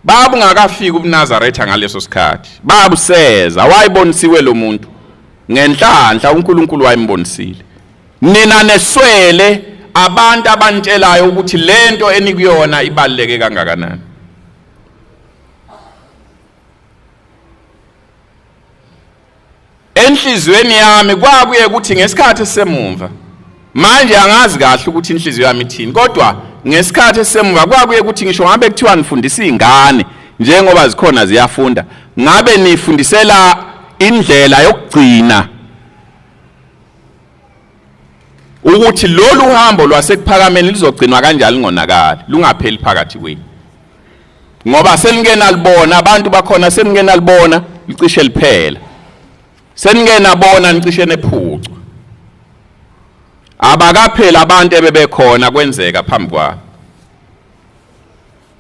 Baba ungakafika ubuNazaretha ngaleso sikhathi. Baba useza wayibonisiwe lo muntu. Ngenhlanhla uNkulunkulu wayimbonisile. Nina neswele abantu abantshelayo ukuthi lento enikuyona ibaluleke kangakanani. Enhlizweni yami kwakuye ukuthi ngesikhathi semumva manje angazi kahle ukuthi inhliziyo yami ithini kodwa ngesikhathi semumva kwakuye ukuthi ngisho ngabe kuthiwa nifundisa izingane njengoba zikhona ziyafunda ngabe nifundisela indlela yokugcina ukuthi lolu hambo lwasekuphakameni lizogcinwa kanjalo lingonakali lungapheli phakathi kwenu ngoba seningena libona abantu bakhona seningena libona licishe liphela seningena bona nicishe nephucu abakaphela abantu ebebekhona kwenzeka phambi kwabo